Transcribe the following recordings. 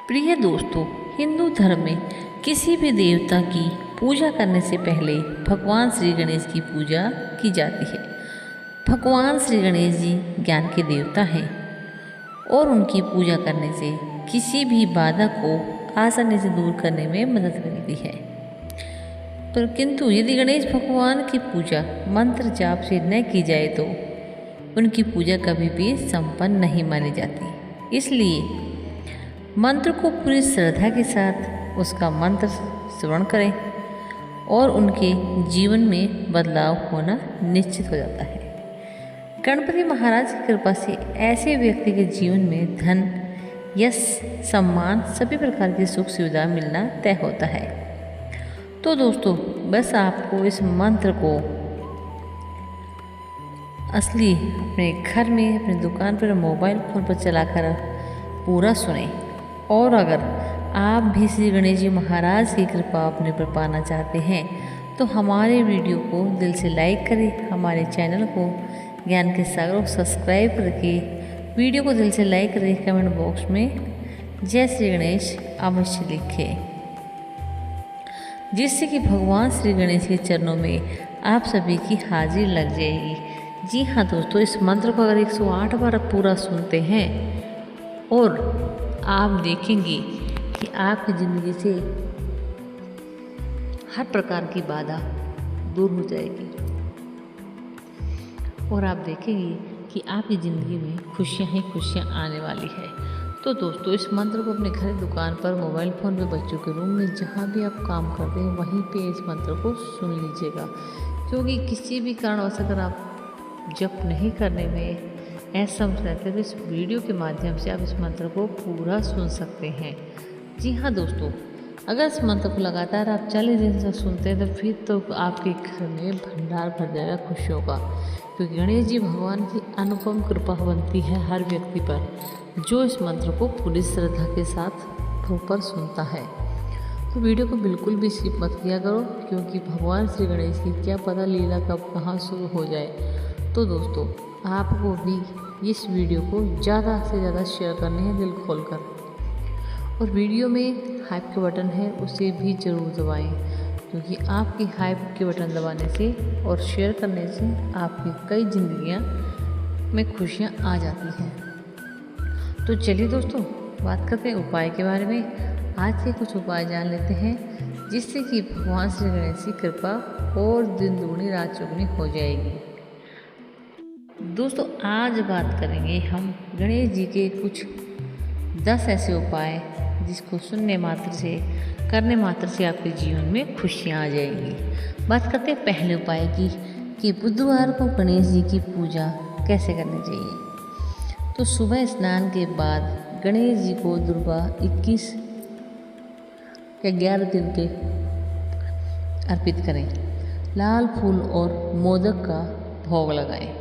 प्रिय दोस्तों, हिंदू धर्म में किसी भी देवता की पूजा करने से पहले भगवान श्री गणेश की पूजा की जाती है। भगवान श्री गणेश जी ज्ञान के देवता हैं और उनकी पूजा करने से किसी भी बाधा को आसानी से दूर करने में मदद मिलती है। पर किंतु यदि गणेश भगवान की पूजा मंत्र जाप से न की जाए तो उनकी पूजा कभी भी संपन्न नहीं मानी जाती। इसलिए मंत्र को पूरी श्रद्धा के साथ उसका मंत्र श्रवण करें और उनके जीवन में बदलाव होना निश्चित हो जाता है। गणपति महाराज की कृपा से ऐसे व्यक्ति के जीवन में धन, यश, सम्मान, सभी प्रकार की सुख सुविधा मिलना तय होता है। तो दोस्तों, बस आपको इस मंत्र को असली अपने घर में, अपनी दुकान पर, मोबाइल फोन पर चलाकर पूरा सुने। और अगर आप भी श्री गणेश जी महाराज की कृपा अपने पर पाना चाहते हैं तो हमारे वीडियो को दिल से लाइक करें, हमारे चैनल को ज्ञान के सागर को सब्सक्राइब करके वीडियो को दिल से लाइक करें, कमेंट बॉक्स में जय श्री गणेश अवश्य लिखें, जिससे कि भगवान श्री गणेश के चरणों में आप सभी की हाजिरी लग जाएगी। जी हाँ दोस्तों, इस मंत्र को अगर 108 बार पूरा सुनते हैं और आप देखेंगे कि आपकी ज़िंदगी से हर प्रकार की बाधा दूर हो जाएगी और आप देखेंगे कि आपकी ज़िंदगी में खुशियाँ ही खुशियाँ आने वाली है। तो दोस्तों, इस मंत्र को अपने घर, दुकान पर, मोबाइल फ़ोन पे, बच्चों के रूम में, जहाँ भी आप काम करते हैं वहीं पे इस मंत्र को सुन लीजिएगा, क्योंकि किसी भी कारणवश अगर आप जप नहीं करने में असमर्थ रहते तो इस वीडियो के माध्यम से आप इस मंत्र को पूरा सुन सकते हैं। जी हाँ दोस्तों, अगर इस मंत्र को लगातार आप 40 दिन से सुनते हैं तो फिर तो आपके घर में भंडार भर जाएगा खुशियों का, क्योंकि गणेश जी भगवान की अनुपम कृपा बनती है हर व्यक्ति पर जो इस मंत्र को पूरी श्रद्धा के साथ प्रॉपर सुनता है। तो वीडियो को बिल्कुल भी स्किप मत किया करो, क्योंकि भगवान श्री गणेश की क्या पता लीला कब कहाँ शुरू हो जाए। तो दोस्तों, आपको भी इस वीडियो को ज़्यादा से ज़्यादा शेयर करने हैं दिल खोलकर, और वीडियो में हाइप के बटन है उसे भी ज़रूर दबाएं, क्योंकि आपकी हाइप के बटन दबाने से और शेयर करने से आपकी कई जिंदगियां में खुशियां आ जाती हैं। तो चलिए दोस्तों, बात करते हैं उपाय के बारे में। आज के कुछ उपाय जान लेते हैं जिससे कि भगवान श्री गणेश की कृपा और दिन दुगनी रात चौगुनी हो जाएगी। दोस्तों, आज बात करेंगे हम गणेश जी के कुछ 10 ऐसे उपाय जिसको सुनने मात्र से, करने मात्र से आपके जीवन में खुशियाँ आ जाएंगी। बात करते हैं पहले उपाय की कि बुधवार को गणेश जी की पूजा कैसे करनी चाहिए। तो सुबह स्नान के बाद गणेश जी को दुर्गा 21 या 11 दिन के अर्पित करें। लाल फूल और मोदक का भोग लगाएं।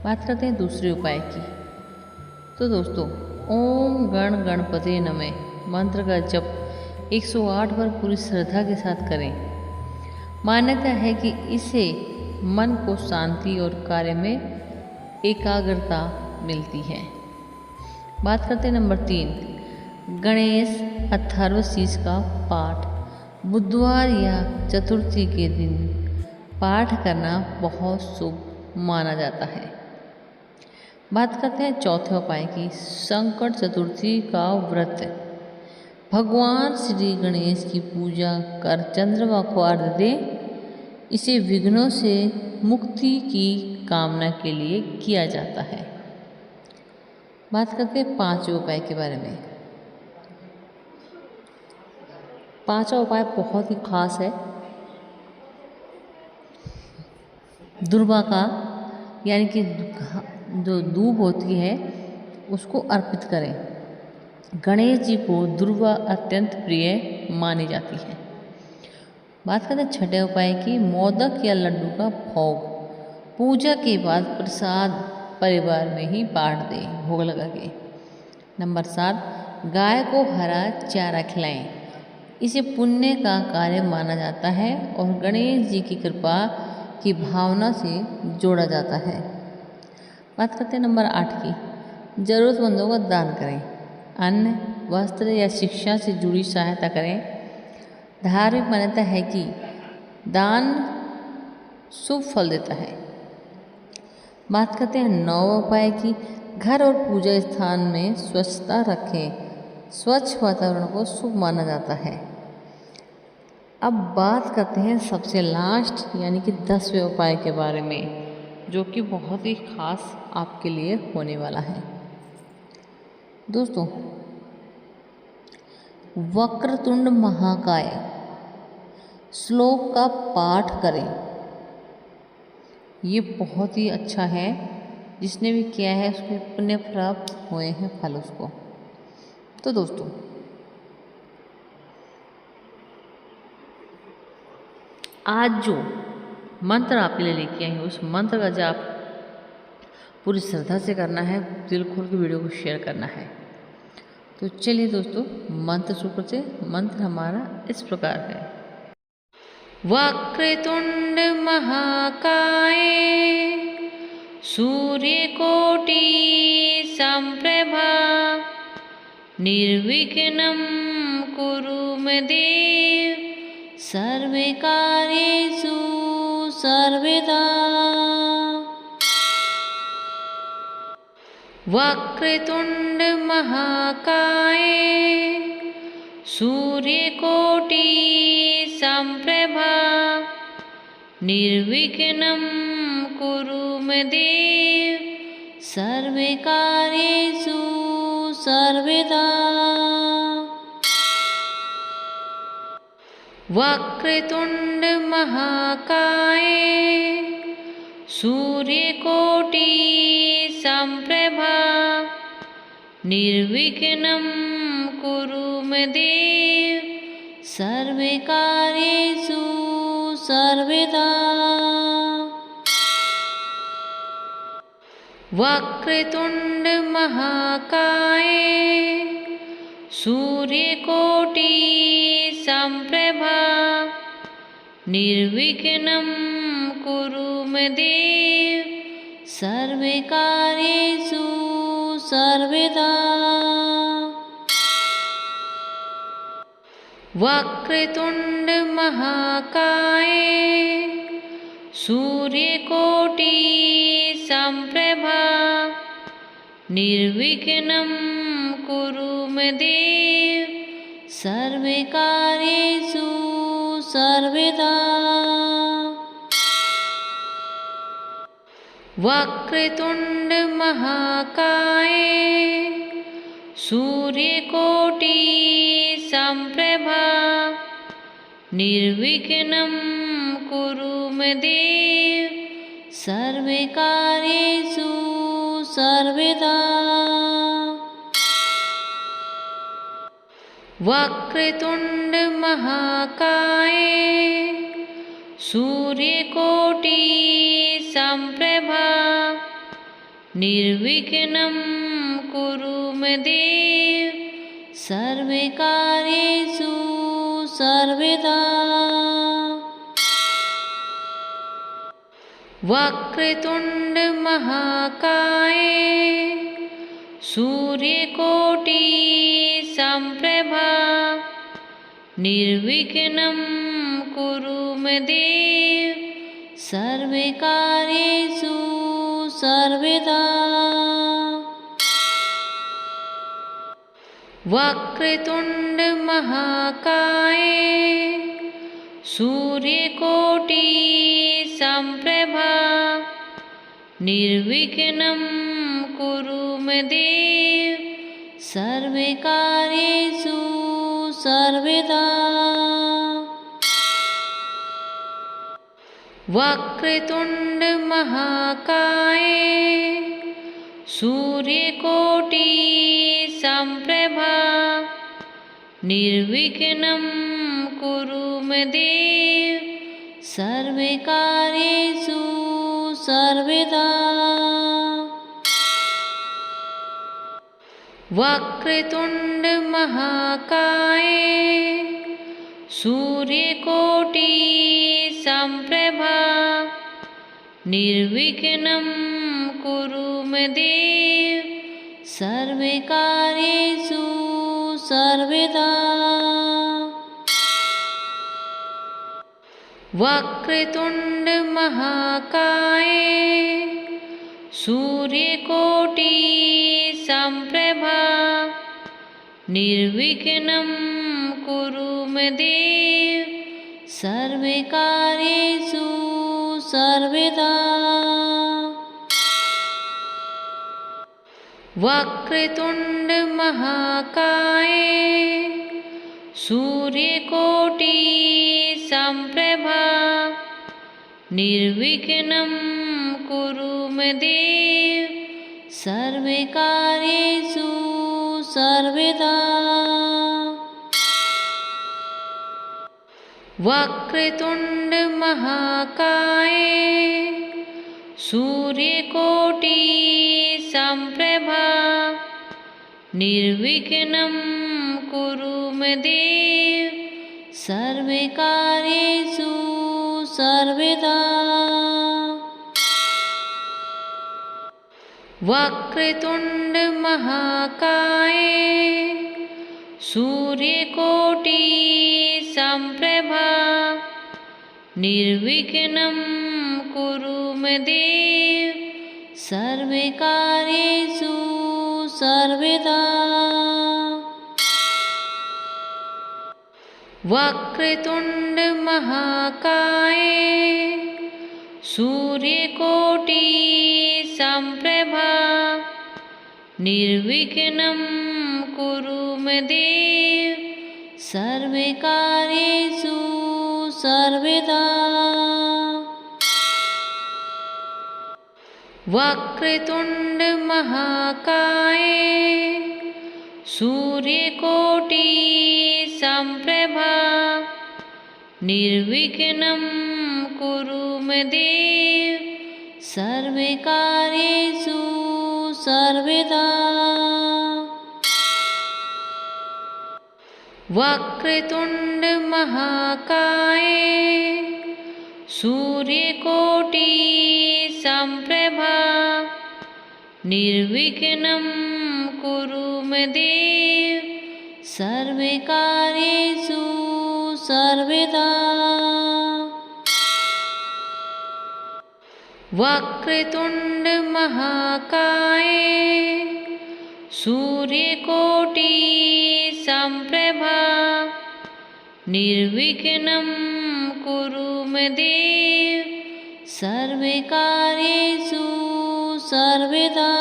बात करते हैं दूसरे उपाय की। तो दोस्तों, ओम गण गणपते नमः मंत्र का जप 108 बार पूरी श्रद्धा के साथ करें। मान्यता है कि इससे मन को शांति और कार्य में एकाग्रता मिलती है। बात करते हैं नंबर 3, गणेश अथर्वशीष का पाठ बुधवार या चतुर्थी के दिन पाठ करना बहुत शुभ माना जाता है। बात करते हैं चौथे उपाय की, संकट चतुर्थी का व्रत। भगवान श्री गणेश की पूजा कर चंद्रमा को अर्घ्य दें। इसे विघ्नों से मुक्ति की कामना के लिए किया जाता है। बात करते हैं पांचवें उपाय के बारे में। पांचवा उपाय बहुत ही खास है। दुर्वा का, यानी कि जो दूब होती है उसको अर्पित करें। गणेश जी को दुर्वा अत्यंत प्रिय मानी जाती है। बात करते हैं छठे उपाय की, मोदक या लड्डू का भोग। पूजा के बाद प्रसाद परिवार में ही बांट दें भोग लगा के। नंबर 7, गाय को हरा चारा खिलाएं। इसे पुण्य का कार्य माना जाता है और गणेश जी की कृपा की भावना से जोड़ा जाता है। बात करते हैं नंबर 8 की, ज़रूरतमंदों का दान करें। अन्न, वस्त्र या शिक्षा से जुड़ी सहायता करें। धार्मिक मान्यता है कि दान शुभ फल देता है। बात करते हैं 9वां उपाय की, घर और पूजा स्थान में स्वच्छता रखें। स्वच्छ वातावरण को शुभ माना जाता है। अब बात करते हैं सबसे लास्ट यानी कि 10वें उपाय के बारे में, जो कि बहुत ही खास आपके लिए होने वाला है। दोस्तों, वक्रतुंड महाकाय श्लोक का पाठ करें। ये बहुत ही अच्छा है, जिसने भी किया है उसको पुण्य प्राप्त हुए हैं फल उसको। तो दोस्तों, आज जो मंत्र आपके लिए लेके आई हूँ उस मंत्र का जाप पूरी श्रद्धा से करना है, दिल खोल के वीडियो को शेयर करना है। तो चलिए दोस्तों, मंत्र शुरू करते। मंत्र हमारा इस प्रकार है। वक्रतुंड महाकाय सूर्यकोटि संप्रभा निर्विघ्नं कुरु मे देव सर्वकार्येषु सर्वदा। वक्रतुंड महाकाय सूर्यकोटि संप्रभा निर्विघ्नं कुरु मे देव सर्वकार्येषु सर्वदा। वक्रतुंड महाकाय सूर्यकोटि संप्रभा निर्विघ्नं कुरु मे देव सर्वकार्येषु सर्वदा। वक्रतुंड महाकाय सूर्यकोटि संप्रभा निर्विघ्नं कुरु मे देव सर्वकार्येषु सर्वदा। वक्रतुंड महाकाय सूर्यकोटि संप्रभा निर्विघ्नं कुरु मे देव सर्वकार्येषु सर्वदा। वक्रतुंड महाकाय सूर्यकोटि संप्रभा निर्विघ्नं कुरु मे देव सर्वकार्येषु सर्वदा। वक्रतुंड महाकाय सूर्यकोटि संप्रभा निर्विघ्नं कुरु मे देव सर्वकार्येषु सर्वदा। वक्रतुंड महाकाय सूर्यकोटि संप्रभा निर्विघ्नं कुरु मे देव सर्वकार्येषु सर्वदा। वक्रतुंड महाकाय सूर्यकोटि संप्रभा निर्विघ्नं कुरु मे देव सर्वकार्येषु सर्वदा। वक्रतुंड महाकाय सूर्यकोटि संप्रभा निर्विघ्नं कुरु मे देव सर्वकार्येषु सर्वदा। वक्रतुंड महाकाय सूर्यकोटि संप्रभा निर्विघ्नं कुरु मे देव सर्वकार्येषु सर्वदा वक्रतुंड महाकाय सूर्यकोटि संप्रभा निर्विघ्नं कुरु मे देव सर्वकार्येषु सर्वदा वक्रतुंड महाकाय सूर्यकोटि संप्रभा निर्विघ्नं कुरु मे देव सर्वकार्येषु सर्वदा वक्रतुंड महाकाय सूर्यकोटि संप्रभा निर्विघ्नं कुरु मे देव सर्वकार्येषु सर्वदा वक्रतुंड महाकाय सूर्यकोटि संप्रभा निर्विघ्नं कुरु मे देव सर्वकार्येषु सर्वदा वक्रतुंड महाकाय सूर्यकोटि संप्रभा निर्विघ्नं कुरु मे देव सर्वकार्येषु सर्वदा वक्रतुंड महाकाय सूर्यकोटि संप्रभा निर्विघ्नं कुरु मे देव सर्वकार्येषु सर्वदा वक्रतुंड महाकाय सूर्यकोटि संप्रभा निर्विघ्नं कुरु मे देव सर्वकार्येषु सर्वदा वक्रतुंड महाकाय सूर्यकोटि संप्रभा निर्विघ्नं कुरु मे देव सर्वकार्येषु सर्वदा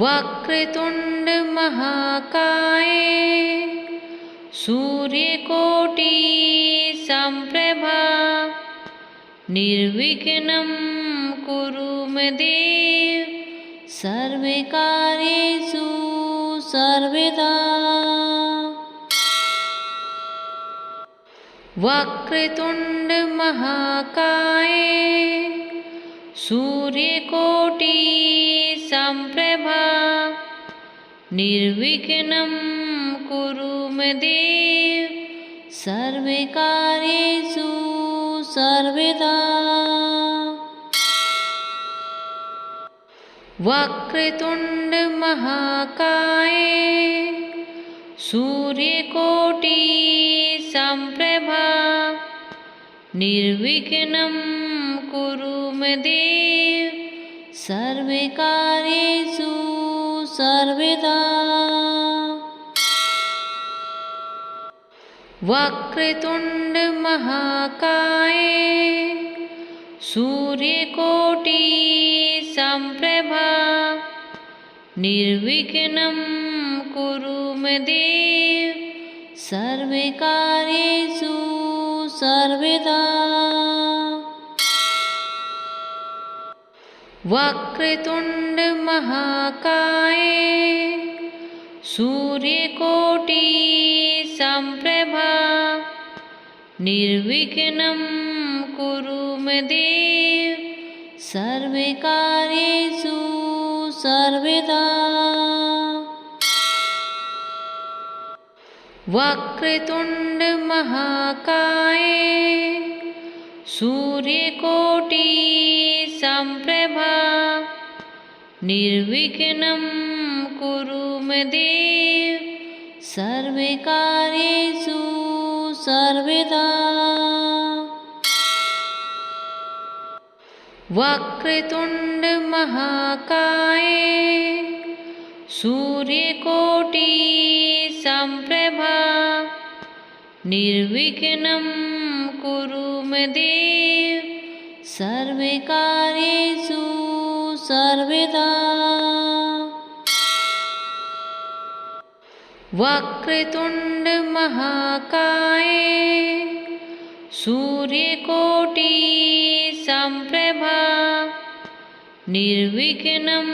वक्रतुंड महाकाय सूर्यकोटि संप्रभा निर्विघ्नं कुरु मे देव सर्वकार्येषु सर्वदा वक्रतुंड महाकाय सूर्यकोटि संप्रभा निर्विघ्नं कुरु मे देव सर्वकार्येषु सर्वदा वक्रतुंड महाकाय सूर्यकोटि संप्रभा निर्विघ्नं कुरु मे देव सर्वकार्येषु सर्वदा वक्रतुंड महाकाय सूर्यकोटि संप्रभा निर्विघ्नं कुरु मे देव सर्वकार्येषु सर्वदा वक्रतुंड महाकाय सूर्यकोटि संप्रभा निर्विघ्नं कुरु मे देव सर्वकार्येषु सर्वदा वक्रतुंड महाकाय सूर्यकोटि सम्प्रभा निर्विघ्नं कुरु मे देव सर्वकार्येषु सर्वदा। वक्रतुण्ड महाकाय सूर्यकोटि सम्प्रभा निर्विघ्नं कुरु मे देव सर्वकार्येषु सर्वदा। वक्रतुण्ड महाकाय सूर्यकोटि सम्प्रभा निर्विघ्नं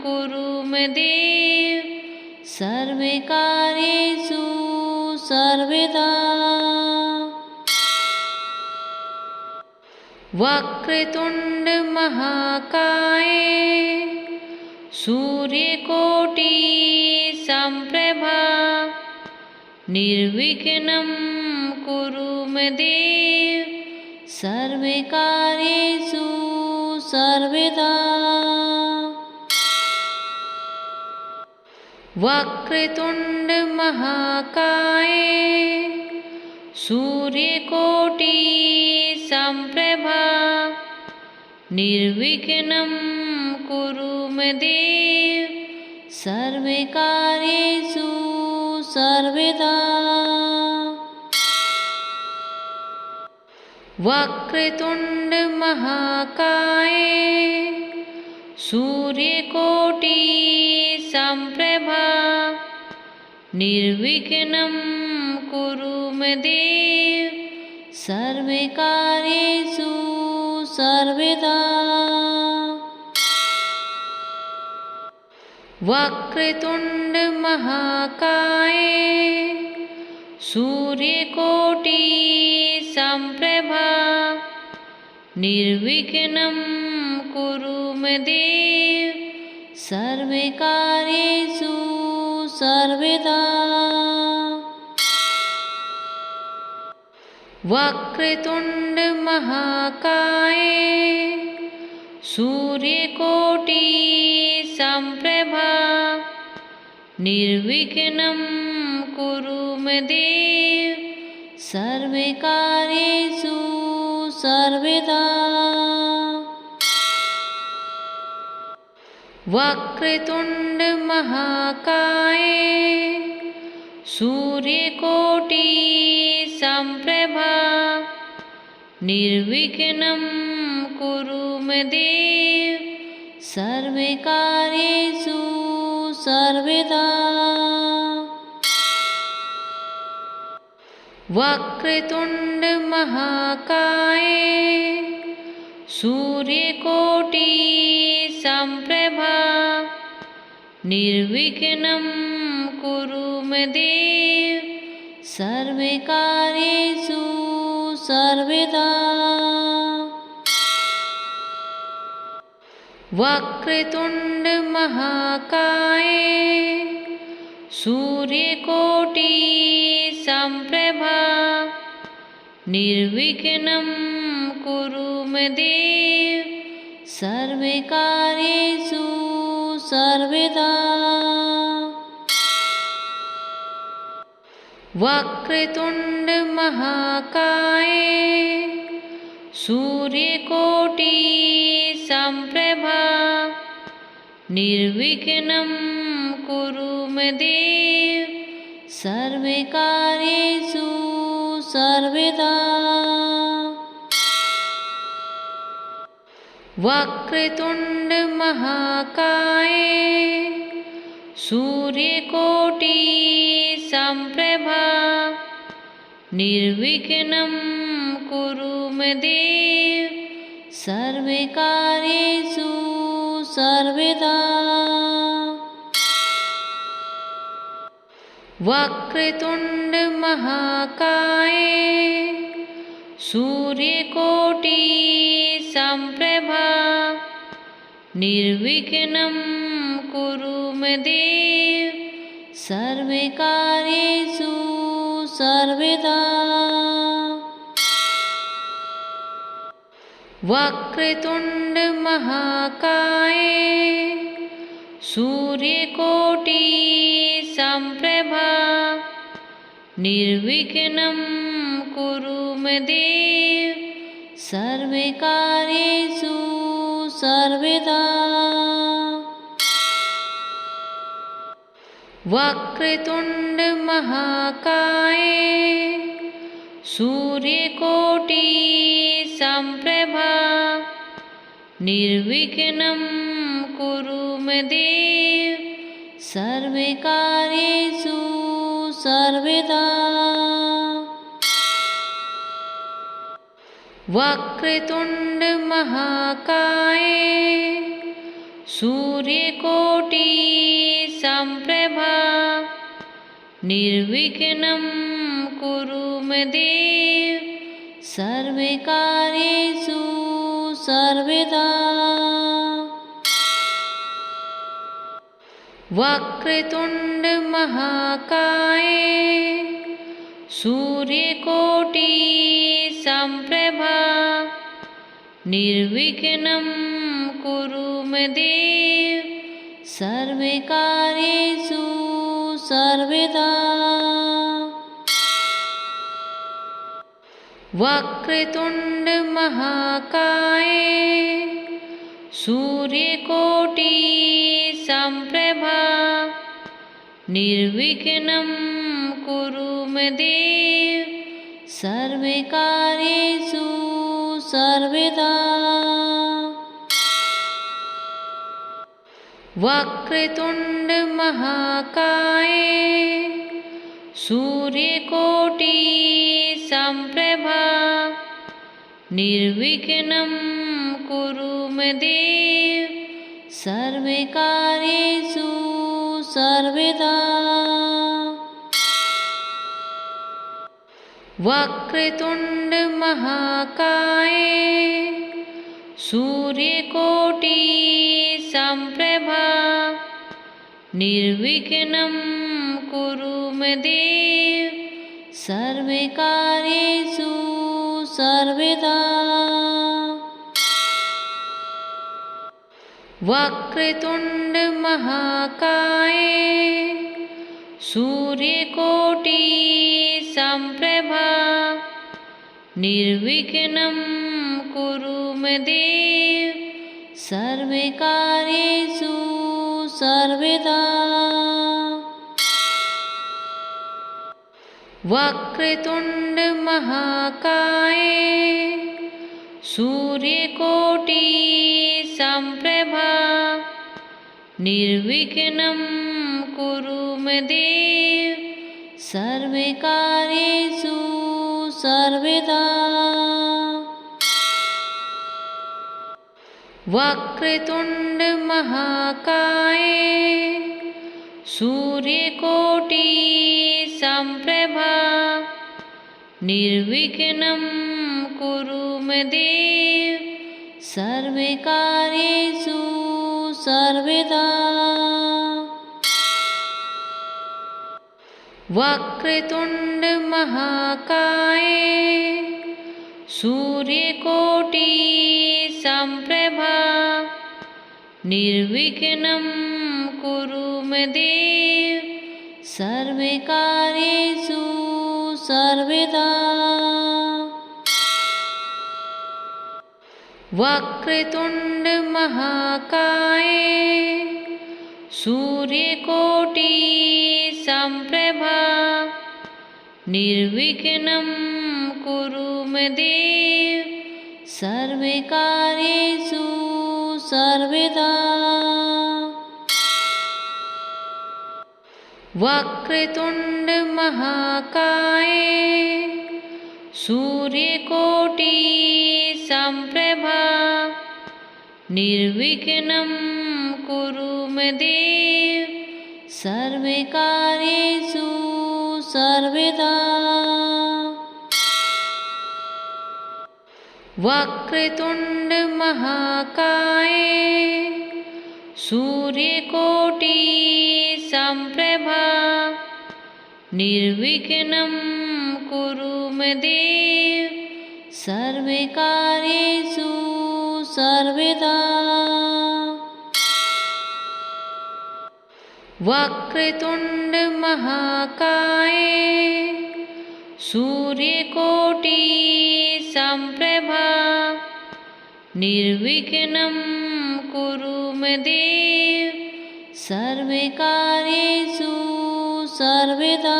कुरु मे देव सर्वकार्येषु सर्वदा। वक्रतुण्ड महाकाय सूर्यकोटि सम्प्रभा निर्विघ्नं कुरु मे देव सर्वकार्येषु सर्वदा। वक्रतुण्ड महाकाय सूर्यकोटि सम्प्रभा निर्विघ्नं कुरु मे देव सर्वकार्येषु सर्वदा। वक्रतुण्ड महाकाय सूर्यकोटि सम्प्रभा निर्विघ्नं कुरु मे देव सर्वकार्येषु सर्वदा। वक्रतुण्ड महाकाय सूर्यकोटि सम्प्रभा निर्विघ्नं कुरु मे देव सर्वकार्येषु सर्वदा। वक्रतुण्ड महाकाय सूर्यकोटि सम्प्रभा निर्विघ्नं कुरु मे देव सर्वकार्येषु सर्वदा। वक्रतुण्ड महाकाय सूर्यकोटि सम्प्रभा निर्विघ्नं कुरु मे देव सर्वकार्येषु सर्वदा। वक्रतुण्ड महाकाय सूर्यकोटि सम्प्रभा निर्विघ्नं कुरु मे देव सर्वकार्येषु सर्वदा। वक्रतुण्ड महाकाय सूर्यकोटि सम्प्रभा निर्विघ्नं कुरु मे देव सर्वकार्येषु सर्वदा। वक्रतुण्ड महाकाय सूर्यकोटि सम्प्रभा निर्विघ्नं कुरु मे देव सर्वकार्येषु सर्वदा। वक्रतुण्ड महाकाय सूर्यकोटि सम्प्रभा निर्विघ्नं कुरु मे देव सर्वकार्येषु सर्वदा। वक्रतुण्ड महाकाय सूर्यकोटि सम्प्रभा निर्विघ्नं कुरु मे देव सर्वकार्येषु सर्वदा। वक्रतुंड महाकाय सूर्यकोटि संप्रभा निर्विघ्नं कुरु मे देव सर्वकार्येषु सर्वदा। वक्रतुंड महाकाय सूर्यकोटि संप्रभा निर्विघ्नं कुरु मे देव सर्वकार्येषु सर्वदा। वक्रतुंड महाकाय सूर्यकोटि संप्रभा निर्विघ्नं कुरु मे देव सर्वकार्येषु सर्वदा। वक्रतुंड महाकाय सूर्यकोटि संप्रभा निर्विघ्नं कुरु मे देव सर्वकार्येषु सर्वदा। वक्रतुंड महाकाय सूर्यकोटि संप्रभा निर्विघ्नं कुरु मे देव सर्वकार्येषु सर्वदा। वक्रतुंड महाकाय सूर्यकोटि संप्रभा निर्विघ्नं कुरु मे देव सर्वकार्येषु सर्वदा। वक्रतुंड महाकाय सूर्यकोटि संप्रभा निर्विघ्नं कुरु मे देव सर्वकार्येषु सर्वदा। वक्रतुंड महाकाय सूर्यकोटि संप्रभा निर्विघ्नं कुरु मे देव सर्वकार्येषु सर्वदा। वक्रतुंड महाकाय सूर्यकोटि संप्रभा निर्विघ्नं कुरु मे देव सर्वकार्येषु सर्वदा। वक्रतुंड महाकाय सूर्यकोटि संप्रभा निर्विघ्नं कुरु मे देव सर्वकार्येषु सर्वदा। वक्रतुंड महाकाय सूर्यकोटि संप्रभा निर्विघ्नं कुरु मे देव सर्वकार्येषु सर्वदा। वक्रतुंड महाकाय सूर्यकोटि संप्रभा निर्विघ्नं कुरु मे देव सर्वकार्येषु सर्वदा। वक्रतुंड महाकाय सूर्यकोटि संप्रभा निर्विघ्नं कुरु मे देव सर्वकार्येषु सर्वदा। वक्रतुंड महाकाय सूर्यकोटि संप्रभा निर्विघ्नं कुरु मे देव सर्वकार्येषु सर्वदा वक्रतुंड महाकाय सूर्यकोटि संप्रभा निर्विघ्नं कुरु मे देव सर्वकार्येषु सर्वदा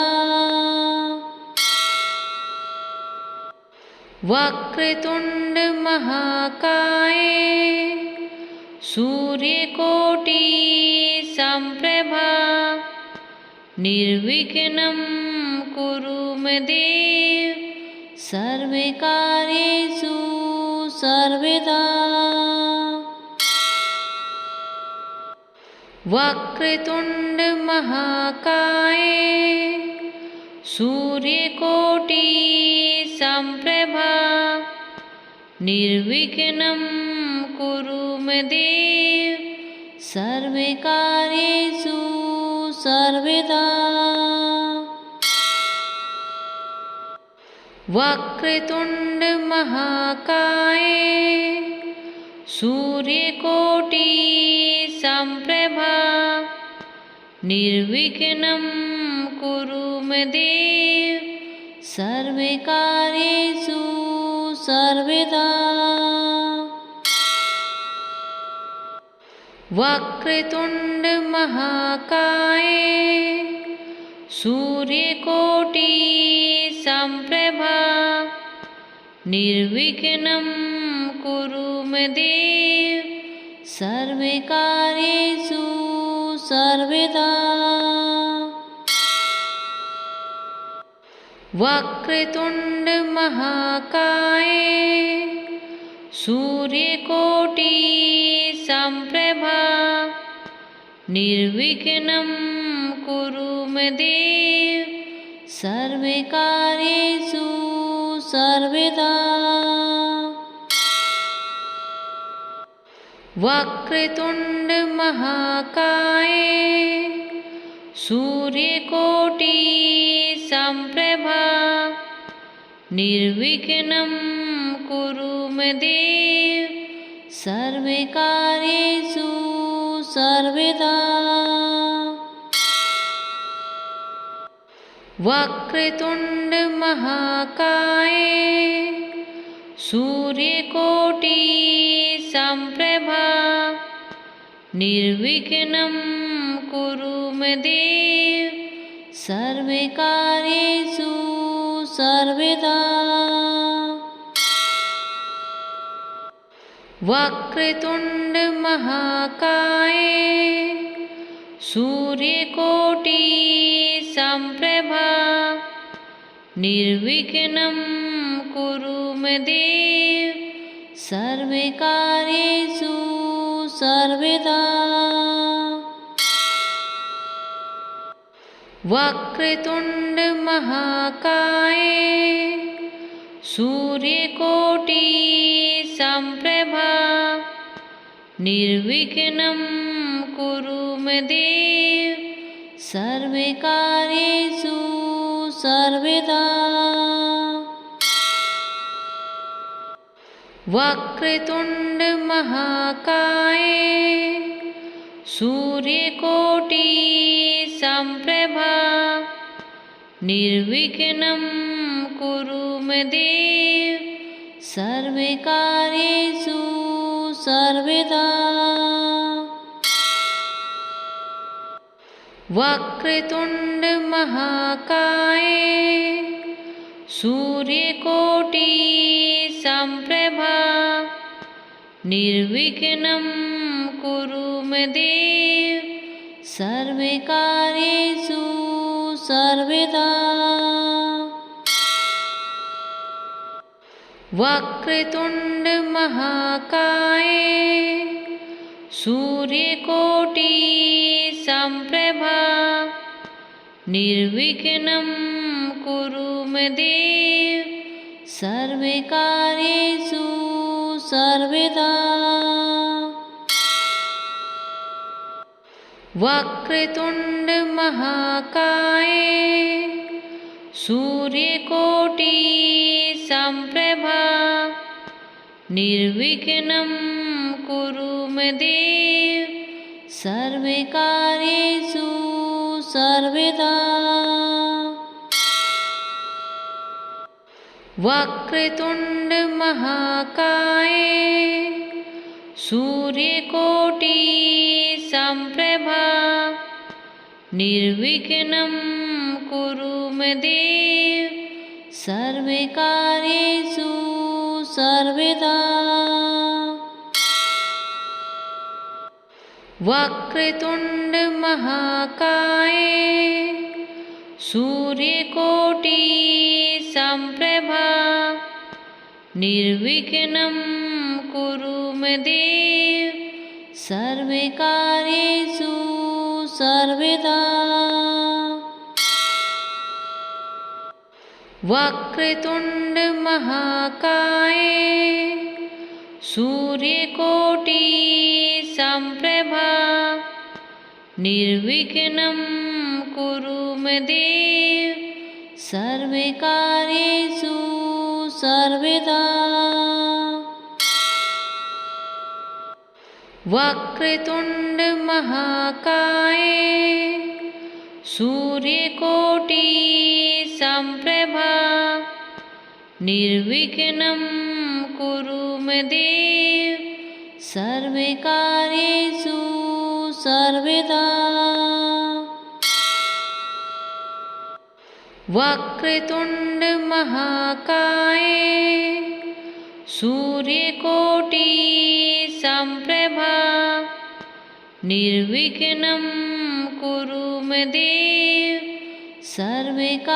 वक्रतुंड महाकाय सूर्यकोटि संप्रभा निर्विघ्नं कुरु मे देव सर्वकार्येषु सर्वदा वक्रतुंड महाकाय सूर्यकोटि संप्रभा निर्विघ्नं कुरु मे देव सर्वकार्येषु सर्वदा वक्रतुंड महाकाय सूर्यकोटि संप्रभा निर्विघ्नं कुरु मे देव सर्वकार्येषु सर्वदा वक्रतुंड महाकाय सूर्यकोटि संप्रभा निर्विघ्नं कुरु मे देव सर्वकार्येषु सर्वदा वक्रतुंड महाकाय सूर्यकोटि संप्रभा निर्विघ्नं कुरु मे देव सर्वकार्येषु सर्वदा वक्रतुंड महाकाय सूर्यकोटि संप्रभा निर्विघ्नं कुरु मे देव सर्वकार्येषु सर्वदा वक्रतुंड महाकाय सूर्यकोटि संप्रभा निर्विघ्नं कुरु मे देव सर्वकार्येषु सर्वदा वक्रतुंड महाकाय सूर्यकोटि संप्रभा निर्विघ्नं कुरु मे देव सर्वकार्येषु सर्वदा वक्रतुंड महाकाय सूर्यकोटि संप्रभा निर्विघ्नं कुरु मे देव सर्वकार्येषु सर्वदा वक्रतुंड महाकाय सूर्यकोटि संप्रभा निर्विघ्नं कुरु मे देव सर्वकार्येषु सर्वदा वक्रतुंड महाकाय सूर्यकोटि संप्रभा निर्विघ्नं कुरु मे देव सर्वकार्येषु सर्वदा वक्रतुंड महाकाय सूर्यकोटि संप्रभा निर्विघ्नं कुरु मे देव सर्वकार्येषु सर्वदा वक्रतुंड महाकाय सूर्यकोटि संप्रभा निर्विघ्नं कुरु मे देव सर्वकार्येषु सर्वदा। वक्रतुंड महाकाय सूर्यकोटि संप्रभा निर्विघ्नं कुरु मे देव सर्वकार्येषु सर्वदा। वक्रतुंड महाकाय सूर्यकोटि संप्रभा निर्विघ्नं कुरु मे देव सर्वकार्येषु सर्वदा। वक्रतुंड महाकाय सूर्यकोटि संप्रभा निर्विघ्नं कुरु मे देव सर्वकार्येषु सर्वदा। वक्रतुंड महाकाय सूर्यकोटि संप्रभा निर्विघ्नं कुरु मे देव सर्वकार्येषु सर्वदा। वक्रतुंड महाकाय सूर्यकोटि संप्रभा निर्विघ्नं कुरु मे देव सर्वकार्येषु